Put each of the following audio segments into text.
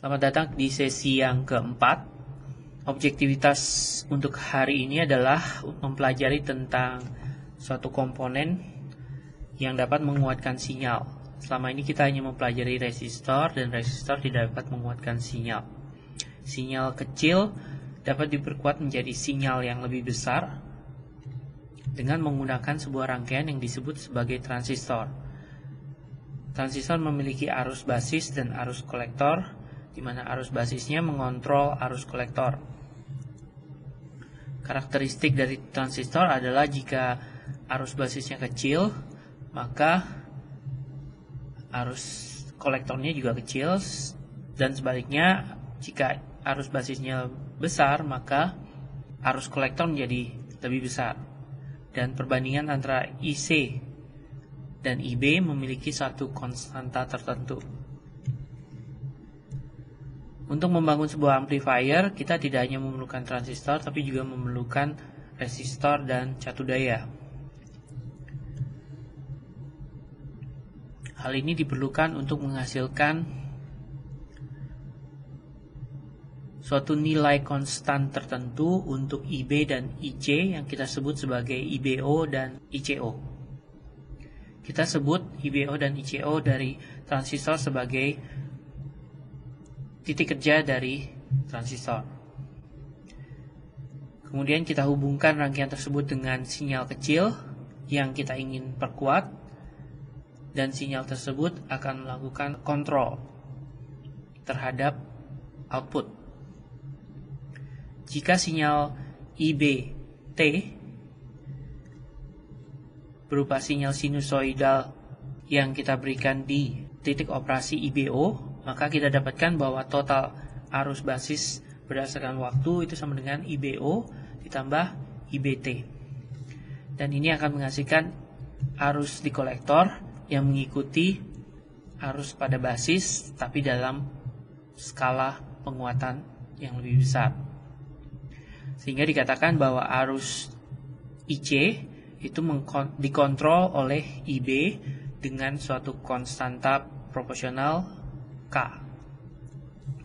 Selamat datang di sesi yang keempat. Objektivitas untuk hari ini adalah mempelajari tentang suatu komponen yang dapat menguatkan sinyal. Selama ini kita hanya mempelajari resistor, dan resistor tidak dapat menguatkan sinyal. Sinyal kecil dapat diperkuat menjadi sinyal yang lebih besar dengan menggunakan sebuah rangkaian yang disebut sebagai transistor. Transistor memiliki arus basis dan arus kolektor, di mana arus basisnya mengontrol arus kolektor. Karakteristik dari transistor adalah jika arus basisnya kecil, maka arus kolektornya juga kecil, dan sebaliknya jika arus basisnya besar, maka arus kolektor menjadi lebih besar. Dan perbandingan antara IC dan IB memiliki satu konstanta tertentu. Untuk membangun sebuah amplifier, kita tidak hanya memerlukan transistor, tapi juga memerlukan resistor dan catu daya. Hal ini diperlukan untuk menghasilkan suatu nilai konstan tertentu untuk IB dan IC yang kita sebut sebagai IBO dan ICO. Kita sebut IBO dan ICO dari transistor sebagai titik kerja dari transistor. Kemudian kita hubungkan rangkaian tersebut dengan sinyal kecil yang kita ingin perkuat, dan sinyal tersebut akan melakukan kontrol terhadap output. Jika sinyal IBT berupa sinyal sinusoidal yang kita berikan di titik operasi IBO, maka kita dapatkan bahwa total arus basis berdasarkan waktu itu sama dengan IBO ditambah IBT. Dan ini akan menghasilkan arus di kolektor yang mengikuti arus pada basis, tapi dalam skala penguatan yang lebih besar. Sehingga dikatakan bahwa arus IC itu dikontrol oleh IB dengan suatu konstanta proporsional K,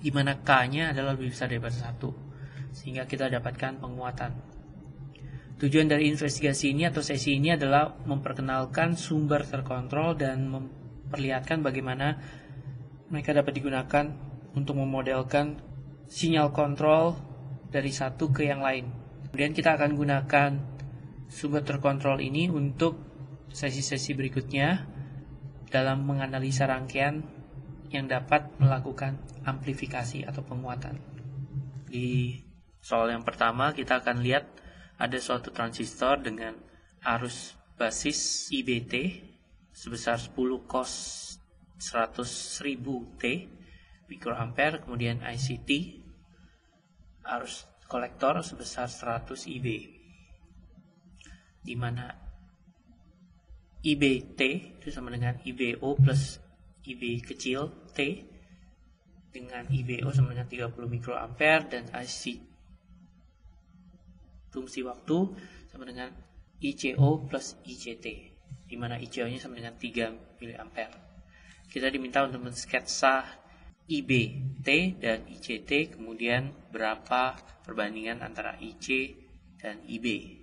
di mana K-nya adalah lebih besar daripada 1, sehingga kita dapatkan penguatan. Tujuan dari investigasi ini atau sesi ini adalah memperkenalkan sumber terkontrol dan memperlihatkan bagaimana mereka dapat digunakan untuk memodelkan sinyal kontrol dari satu ke yang lain. Kemudian kita akan gunakan sumber terkontrol ini untuk sesi-sesi berikutnya dalam menganalisa rangkaian yang dapat melakukan amplifikasi atau penguatan. Di soal yang pertama kita akan lihat ada suatu transistor dengan arus basis IBT sebesar 10 cos 100.000 T mikroampere, kemudian ICT arus kolektor sebesar 100 IB, di mana IBT itu sama dengan IBO plus IB kecil T dengan IBO sama dengan 30 mikroampere, dan IC fungsi waktu sama dengan ICO plus ICT, di mana ICO-nya sama dengan 3 miliampere. Kita diminta untuk mensketsa IBT dan ICT, kemudian berapa perbandingan antara IC dan IB.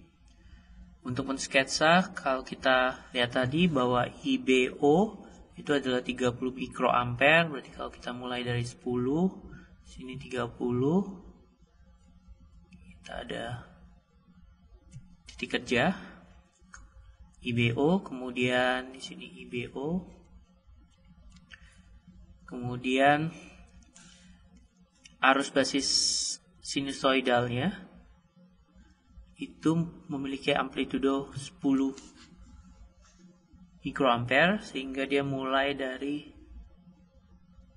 Untuk mensketsa, kalau kita lihat tadi bahwa IBO itu adalah 30 mikroampere, berarti kalau kita mulai dari 10, sini 30, kita ada titik kerja IBO, kemudian di sini IBO, kemudian arus basis sinusoidalnya itu memiliki amplitudo 10 mikroampere, sehingga dia mulai dari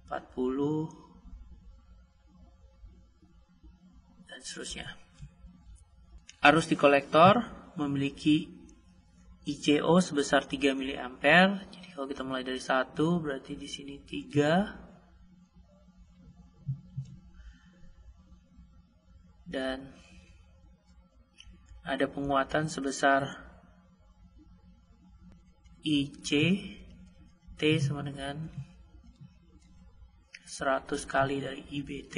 40 dan seterusnya. Arus di kolektor memiliki ICO sebesar 3 miliampere. Jadi kalau kita mulai dari 1, berarti di sini 3, dan ada penguatan sebesar IC T sama dengan 100 kali dari IBT,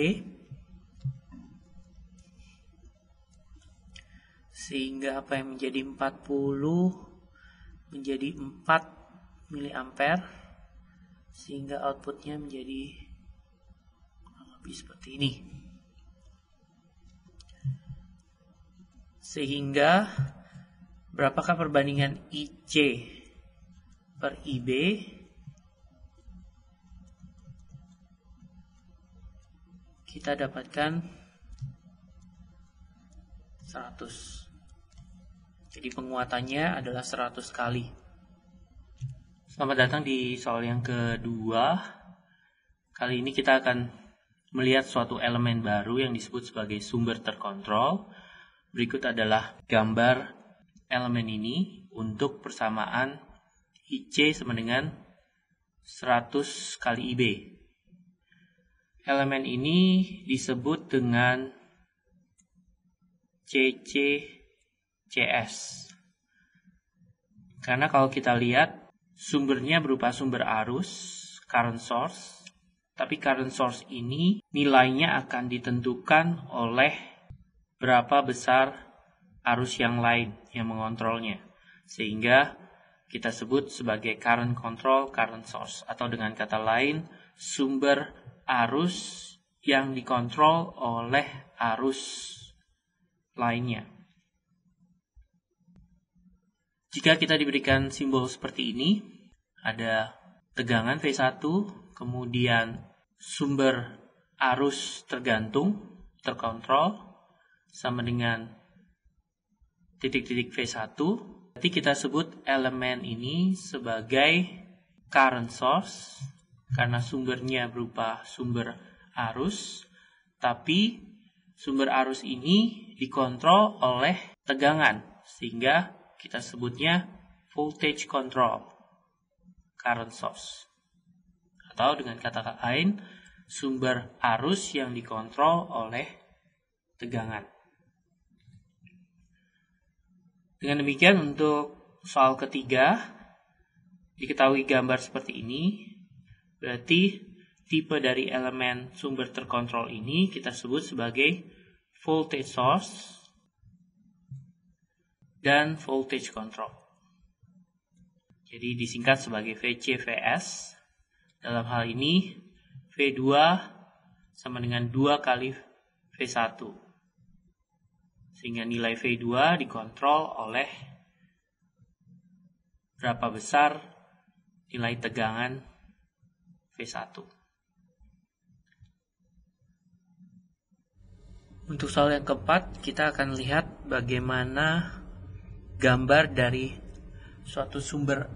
sehingga apa yang menjadi 40 menjadi 4 miliampere, sehingga outputnya menjadi kurang lebih seperti ini. Sehingga berapakah perbandingan IC per IB? Kita dapatkan 100. Jadi penguatannya adalah 100 kali. Selamat datang di soal yang kedua. Kali ini kita akan melihat suatu elemen baru yang disebut sebagai sumber terkontrol. Berikut adalah gambar elemen ini untuk persamaan IC sama dengan 100 kali IB. Elemen ini disebut dengan CCCS. Karena kalau kita lihat sumbernya berupa sumber arus, current source, tapi current source ini nilainya akan ditentukan oleh berapa besar arus yang lain yang mengontrolnya. Sehingga kita sebut sebagai current control current source, atau dengan kata lain sumber arus yang dikontrol oleh arus lainnya. Jika kita diberikan simbol seperti ini, ada tegangan V1, kemudian sumber arus tergantung, terkontrol, sama dengan titik-titik V1. Berarti kita sebut elemen ini sebagai current source, karena sumbernya berupa sumber arus, tapi sumber arus ini dikontrol oleh tegangan, sehingga kita sebutnya voltage control current source. Atau dengan kata lain, sumber arus yang dikontrol oleh tegangan. Dengan demikian untuk soal ketiga, diketahui gambar seperti ini, berarti tipe dari elemen sumber terkontrol ini kita sebut sebagai voltage source dan voltage control. Jadi disingkat sebagai VCVS. Dalam hal ini V2 sama dengan 2 kali V1. Sehingga nilai V2 dikontrol oleh berapa besar nilai tegangan V1. Untuk soal yang keempat, kita akan lihat bagaimana gambar dari suatu sumber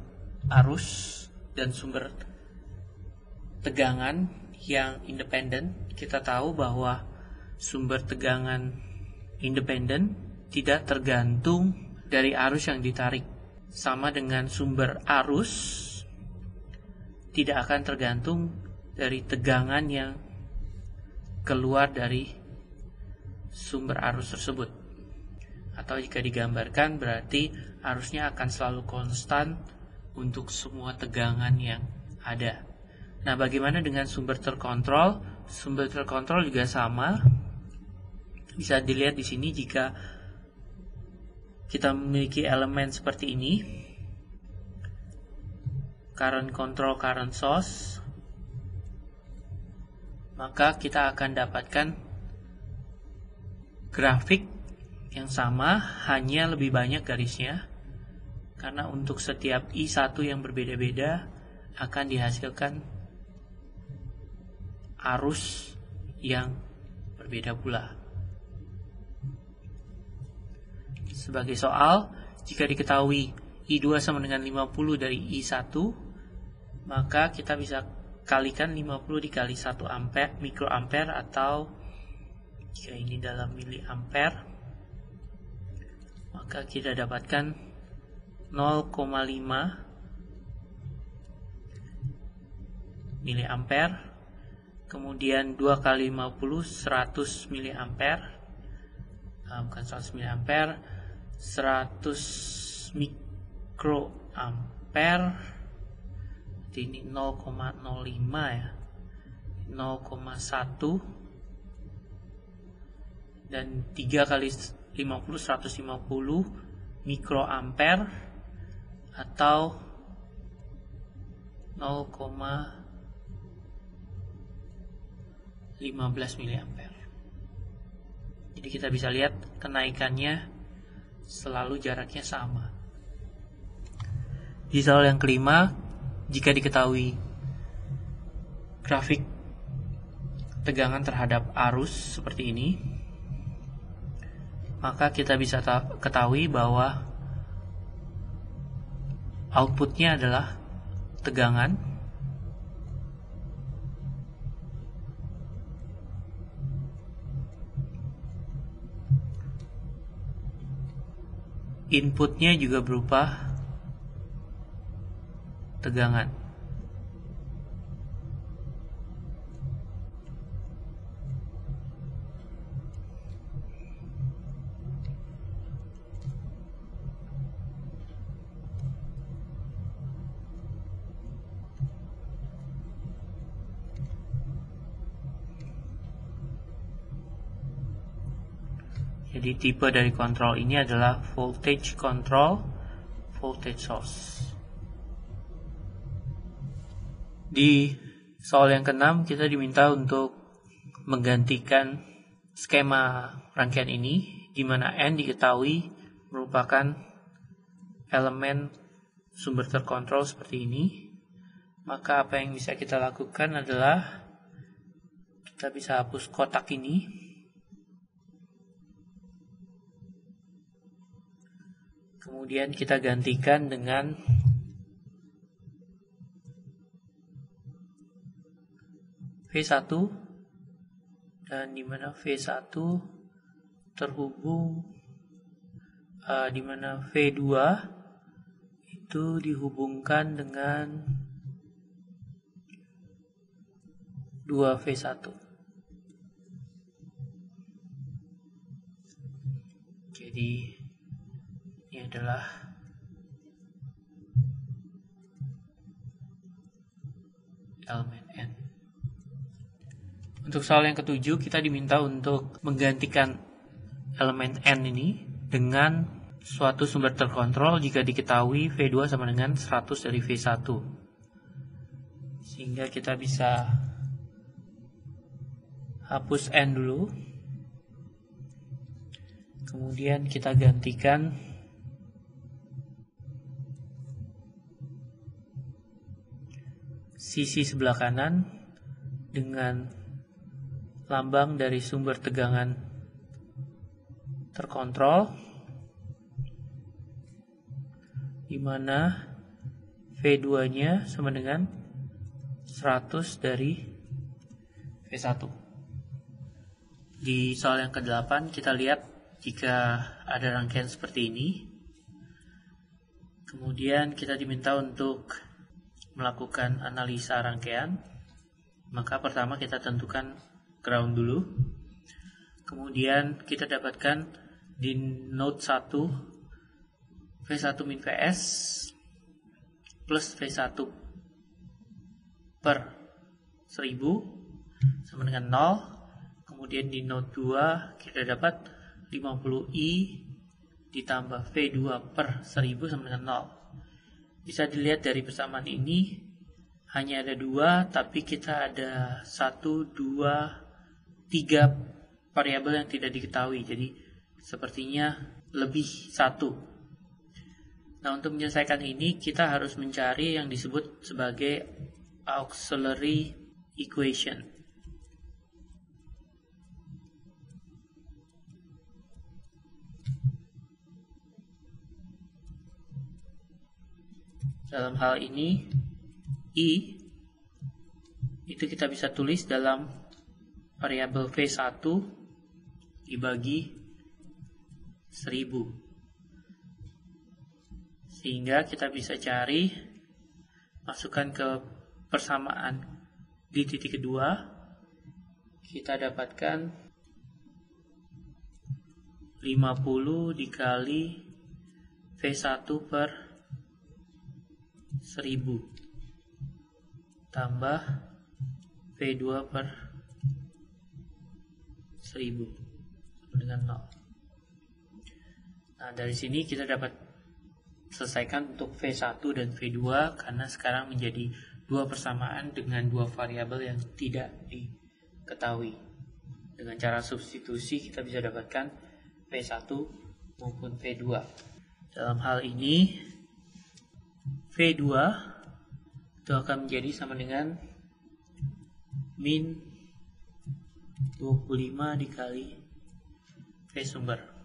arus dan sumber tegangan yang independen. Kita tahu bahwa sumber tegangan independen tidak tergantung dari arus yang ditarik. Sama dengan sumber arus tidak akan tergantung dari tegangan yang keluar dari sumber arus tersebut. Atau jika digambarkan, berarti arusnya akan selalu konstan untuk semua tegangan yang ada. Nah, bagaimana dengan sumber terkontrol? Sumber terkontrol juga sama. Bisa dilihat di sini jika kita memiliki elemen seperti ini, current control current source, maka kita akan dapatkan grafik yang sama, hanya lebih banyak garisnya, karena untuk setiap I1 yang berbeda-beda akan dihasilkan arus yang berbeda pula. Sebagai soal, jika diketahui I2 sama dengan 50 dari I1, maka kita bisa kalikan 50 dikali 1 ampere, mikroampere, atau jika ini dalam miliampere, maka kita dapatkan 0,5 miliampere. Kemudian 2 kali 50, 100 miliampere, bukan 100 miliampere, 100 mikroampere. Ini 0,05 ya. 0,1 dan 3 kali 50 150 mikroampere atau 0,15 miliampere. Jadi kita bisa lihat kenaikannya selalu jaraknya sama. Di soal yang kelima, jika diketahui grafik tegangan terhadap arus seperti ini, maka kita bisa ketahui bahwa outputnya adalah tegangan inputnya juga berupa tegangan. Jadi tipe dari kontrol ini adalah voltage control voltage source. Di soal yang keenam kita diminta untuk menggantikan skema rangkaian ini, di mana N diketahui merupakan elemen sumber terkontrol seperti ini. Maka apa yang bisa kita lakukan adalah kita bisa hapus kotak ini. Kemudian kita gantikan dengan V1, dan di mana V1 terhubung di mana V2 itu dihubungkan dengan 2V1. Jadi ini adalah elemen N. Untuk soal yang ketujuh, kita diminta untuk menggantikan elemen N ini dengan suatu sumber terkontrol jika diketahui V2 sama dengan 100 dari V1. Sehingga kita bisa hapus N dulu. Kemudian kita gantikan sisi sebelah kanan dengan lambang dari sumber tegangan terkontrol, di mana V2-nya sama dengan 100 dari V1. Di soal yang ke-8 kita lihat jika ada rangkaian seperti ini. Kemudian kita diminta untuk melakukan analisa rangkaian. Maka pertama kita tentukan ground dulu. Kemudian kita dapatkan di node 1 V1 min Vs plus V1 per 1000 sama dengan 0. Kemudian di node 2 kita dapat 50I ditambah V2 per 1000 sama dengan 0. Bisa dilihat dari persamaan ini hanya ada 2, tapi kita ada 1, 2, 3 variabel yang tidak diketahui. Jadi sepertinya lebih 1. Nah, untuk menyelesaikan ini kita harus mencari yang disebut sebagai auxiliary equation. Dalam hal ini, I itu kita bisa tulis dalam variabel V1 dibagi 1000. Sehingga kita bisa cari, masukkan ke persamaan di titik kedua, kita dapatkan 50 dikali V1 per 1000 tambah V2 per 1000 sama dengan 0. Nah, dari sini kita dapat selesaikan untuk V1 dan V2 karena sekarang menjadi dua persamaan dengan dua variabel yang tidak diketahui. Dengan cara substitusi kita bisa dapatkan V1 maupun V2. Dalam hal ini V2 itu akan menjadi sama dengan min 25 dikali V sumber.